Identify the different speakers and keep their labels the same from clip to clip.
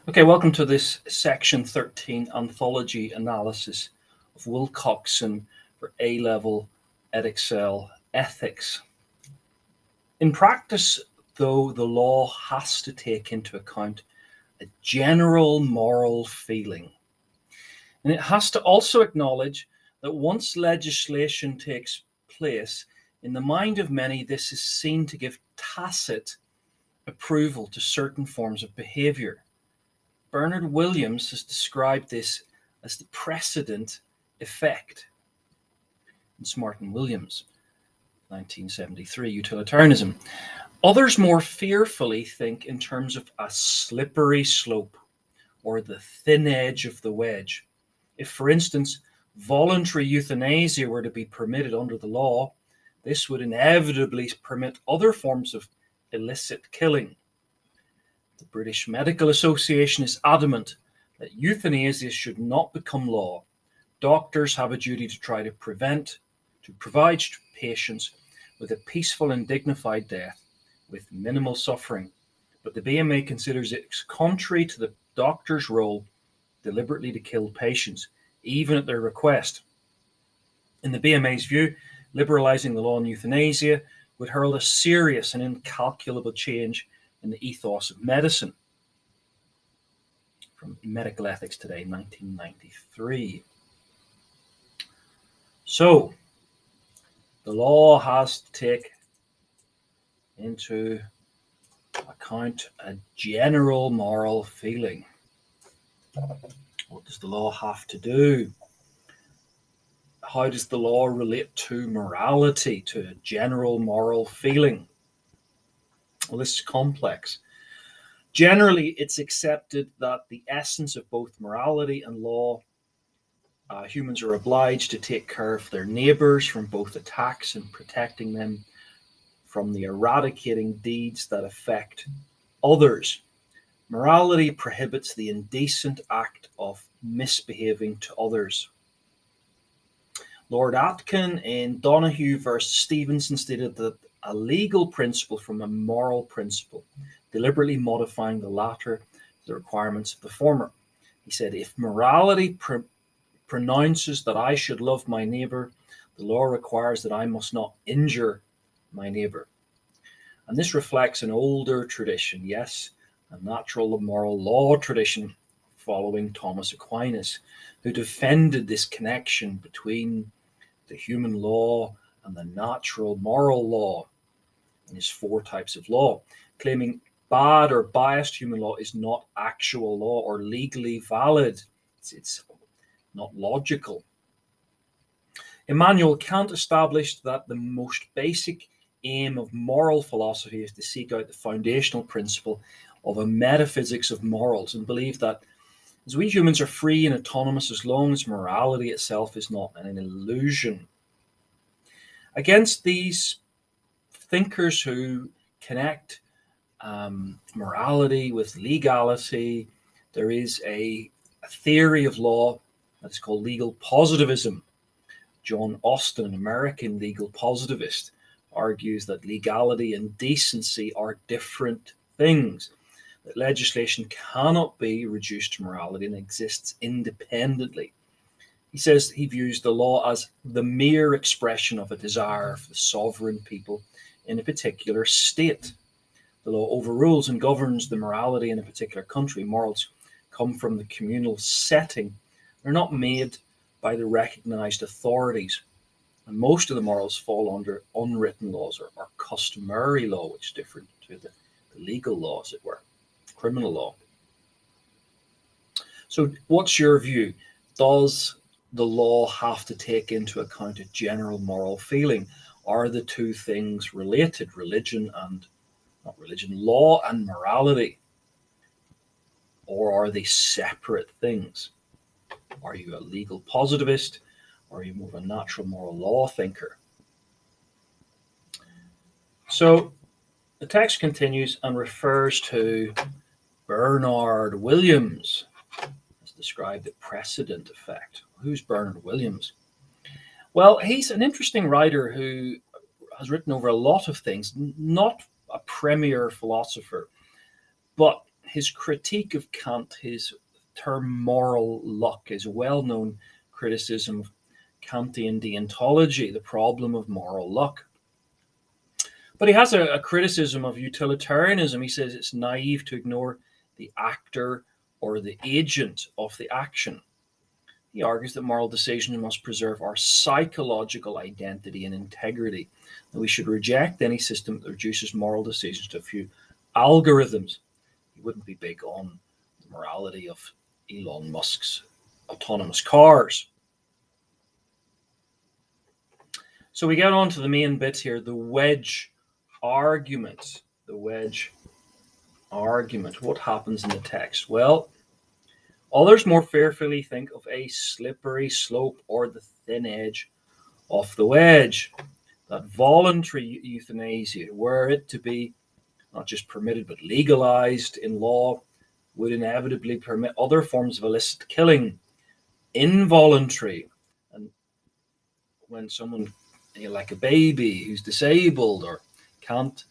Speaker 1: Okay, welcome to this section 13 anthology analysis of Wilcockson for A-level Edexcel ethics. In practice, though, the law has to take into account a general moral feeling. And it has to also acknowledge that once legislation takes place, in the mind of many, this is seen to give tacit approval to certain forms of behavior. Bernard Williams has described this as the precedent effect. It's Martin Williams, 1973, utilitarianism. Others more fearfully think in terms of a slippery slope or the thin edge of the wedge. If, for instance, voluntary euthanasia were to be permitted under the law, this would inevitably permit other forms of illicit killing. The British Medical Association is adamant that euthanasia should not become law. Doctors have a duty to try to provide patients with a peaceful and dignified death with minimal suffering. But the BMA considers it contrary to the doctor's role deliberately to kill patients, even at their request. In the BMA's view, liberalising the law on euthanasia would herald a serious and incalculable change in the ethos of medicine. From Medical Ethics Today, 1993. So, the law has to take into account a general moral feeling. What does the law have to do? How does the law relate to morality, to a general moral feeling? Well, this is complex. Generally, it's accepted that the essence of both morality and law, humans are obliged to take care of their neighbours from both attacks and protecting them from the eradicating deeds that affect others. Morality prohibits the indecent act of misbehaving to others. Lord Atkin in Donoghue versus Stevenson stated that a legal principle from a moral principle, deliberately modifying the latter to the requirements of the former. He said, if morality pronounces that I should love my neighbour, the law requires that I must not injure my neighbour. And this reflects an older tradition, yes, a natural moral law tradition following Thomas Aquinas, who defended this connection between the human law and the natural moral law in his four types of law, claiming bad or biased human law is not actual law or legally valid. It's not logical. Immanuel Kant established that the most basic aim of moral philosophy is to seek out the foundational principle of a metaphysics of morals and believe that as we humans are free and autonomous as long as morality itself is not an illusion. Against these thinkers who connect morality with legality, there is a theory of law that's called legal positivism. John Austin, an American legal positivist, argues that legality and decency are different things, that legislation cannot be reduced to morality and exists independently. He says he views the law as the mere expression of a desire for the sovereign people in a particular state. The law overrules and governs the morality in a particular country. Morals come from the communal setting. They're not made by the recognized authorities. And most of the morals fall under unwritten laws or customary law, which is different to the legal law, as it were, criminal law. So what's your view? Does the law have to take into account a general moral feeling? Are the two things related, law and morality? Or are they separate things? Are you a legal positivist? Or are you more of a natural moral law thinker? So the text continues and refers to Bernard Williams, as described the Precedent Effect. Who's Bernard Williams? Well, he's an interesting writer who has written over a lot of things, not a premier philosopher, but his critique of Kant, his term moral luck, is a well-known criticism of Kantian deontology, the problem of moral luck. But he has a criticism of utilitarianism. He says it's naive to ignore the actor or the agent of the action. He argues that moral decisions must preserve our psychological identity and integrity, that we should reject any system that reduces moral decisions to a few algorithms. He wouldn't be big on the morality of Elon Musk's autonomous cars. So we get on to the main bit here, the wedge argument. The wedge argument. What happens in the text? Well, others more fearfully think of a slippery slope or the thin edge of the wedge. That voluntary euthanasia, were it to be not just permitted but legalized in law, would inevitably permit other forms of illicit killing. Involuntary, and when someone, like a baby who's disabled or can't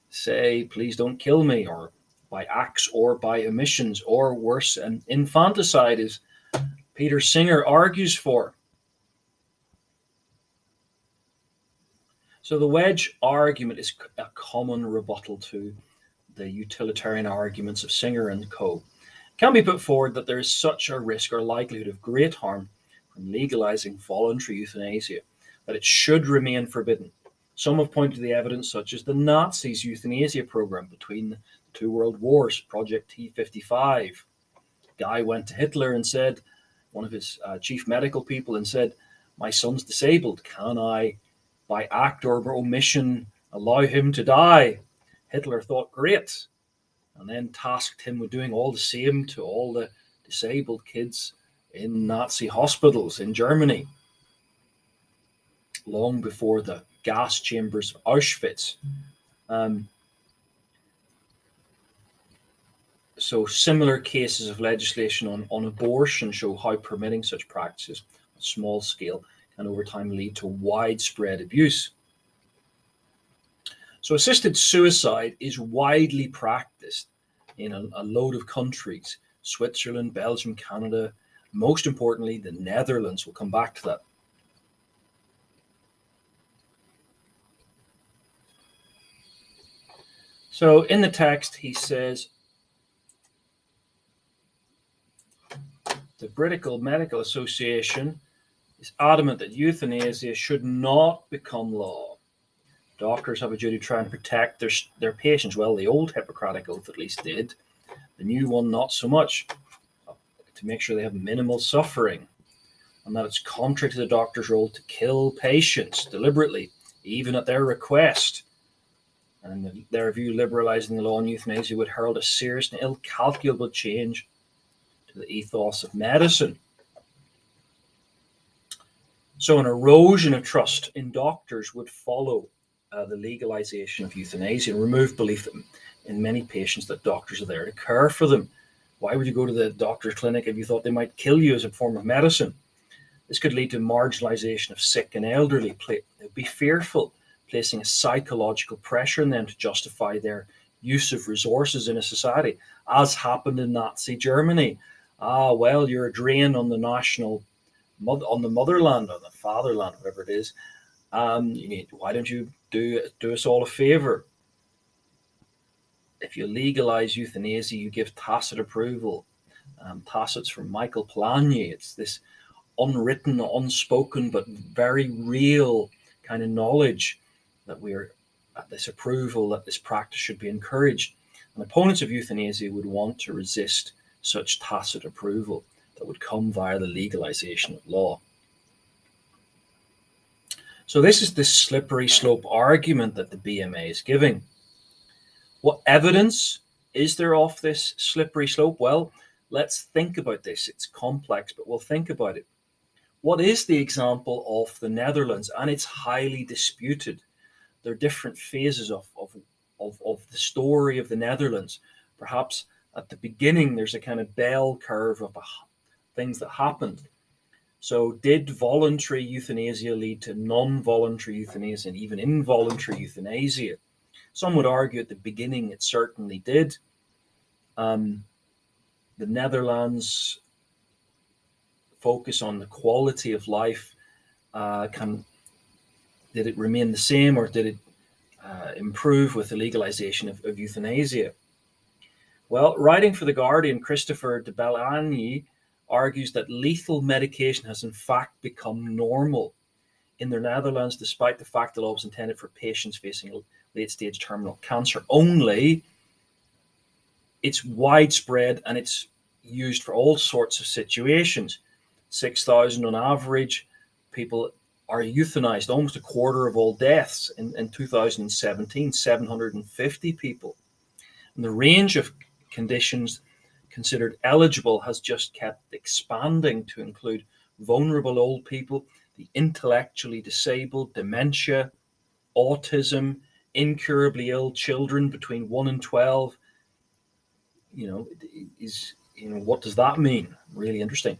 Speaker 1: say, please don't kill me, or by acts or by omissions, or worse, and infanticide, as Peter Singer argues for. So the wedge argument is a common rebuttal to the utilitarian arguments of Singer and co. It can be put forward that there is such a risk or likelihood of great harm from legalizing voluntary euthanasia that it should remain forbidden. Some have pointed to the evidence, such as the Nazis' euthanasia program between the two world wars, Project T55. Guy went to Hitler and said, one of his chief medical people, and said, my son's disabled. Can I, by act or omission, allow him to die? Hitler thought, great, and then tasked him with doing all the same to all the disabled kids in Nazi hospitals in Germany, long before the gas chambers of Auschwitz. So similar cases of legislation on abortion show how permitting such practices on a small scale can over time lead to widespread abuse. So assisted suicide is widely practiced in a load of countries: Switzerland, Belgium, Canada, most importantly, the Netherlands. We'll come back to that. So in the text, he says, the British Medical Association is adamant that euthanasia should not become law. Doctors have a duty to try and protect their patients. Well, the old Hippocratic Oath at least did. The new one, not so much. To make sure they have minimal suffering, and that it's contrary to the doctor's role to kill patients deliberately, even at their request. And in their view, liberalizing the law on euthanasia would herald a serious and incalculable change to the ethos of medicine. So an erosion of trust in doctors would follow the legalization of euthanasia and remove belief in many patients that doctors are there to care for them. Why would you go to the doctor's clinic if you thought they might kill you as a form of medicine? This could lead to marginalization of sick and elderly. They would be fearful, placing a psychological pressure on them to justify their use of resources in a society, as happened in Nazi Germany. Well, you're a drain on the on the motherland, or the fatherland, whatever it is. Why don't you do us all a favor? If you legalize euthanasia, you give tacit approval. Tacit's from Michael Polanyi. It's this unwritten, unspoken, but very real kind of knowledge that we're at this approval, that this practice should be encouraged. And opponents of euthanasia would want to resist such tacit approval that would come via the legalization of law. So this is the slippery slope argument that the BMA is giving. What evidence is there of this slippery slope? Well, let's think about this. It's complex, but we'll think about it. What is the example of the Netherlands? And it's highly disputed. There are different phases of the story of the Netherlands. Perhaps at the beginning, there's a kind of bell curve of things that happened. So did voluntary euthanasia lead to non-voluntary euthanasia and even involuntary euthanasia? Some would argue at the beginning it certainly did. The Netherlands focus on the quality of life. Did it remain the same, or did it improve with the legalization of euthanasia? Well, writing for The Guardian, Christopher de Bellagny argues that lethal medication has in fact become normal in the Netherlands, despite the fact the law was intended for patients facing late-stage terminal cancer only. It's widespread and it's used for all sorts of situations. 6,000 on average people are euthanized, almost a quarter of all deaths. In 2017, 750 people. And the range of conditions considered eligible has just kept expanding to include vulnerable old people, the intellectually disabled, dementia, autism, incurably ill children between 1 and 12. What does that mean? Really interesting.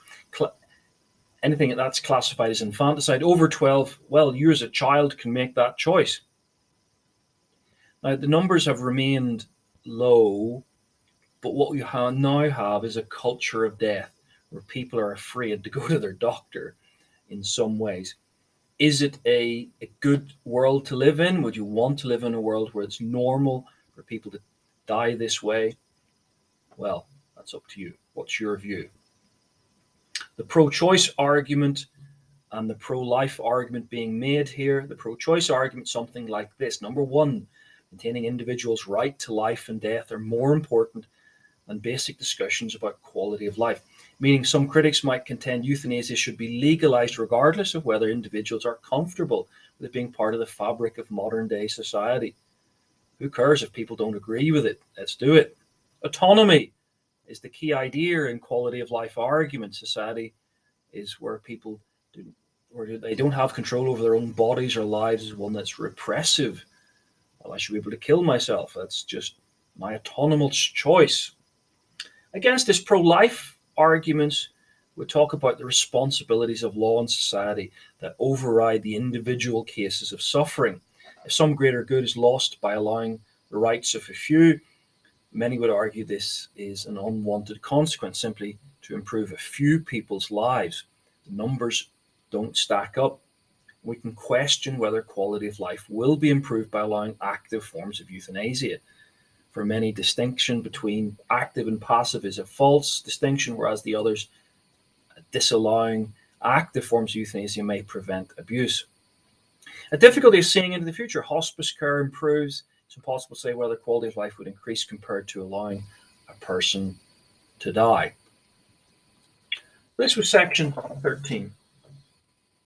Speaker 1: Anything that's classified as infanticide over 12, well, you as a child can make that choice. Now, the numbers have remained low, but what we now have is a culture of death where people are afraid to go to their doctor in some ways. Is it a good world to live in? Would you want to live in a world where it's normal for people to die this way? Well, that's up to you. What's your view? The pro-choice argument and the pro-life argument being made here. The pro-choice argument, something like this. Number one, maintaining individuals' right to life and death are more important than basic discussions about quality of life. Meaning some critics might contend euthanasia should be legalized regardless of whether individuals are comfortable with it being part of the fabric of modern day society. Who cares if people don't agree with it? Let's do it. Autonomy is the key idea in quality of life argument. Society is where people they don't have control over their own bodies or lives is one that's repressive. Well, I should be able to kill myself. That's just my autonomous choice. Against this pro-life argument, we talk about the responsibilities of law and society that override the individual cases of suffering. If some greater good is lost by allowing the rights of a few, many would argue this is an unwanted consequence, simply to improve a few people's lives. The numbers don't stack up. We can question whether quality of life will be improved by allowing active forms of euthanasia. For many, distinction between active and passive is a false distinction, whereas the others, disallowing active forms of euthanasia, may prevent abuse. A difficulty is seeing into the future. Hospice care improves. It's impossible to say whether quality of life would increase compared to allowing a person to die. This was section 13.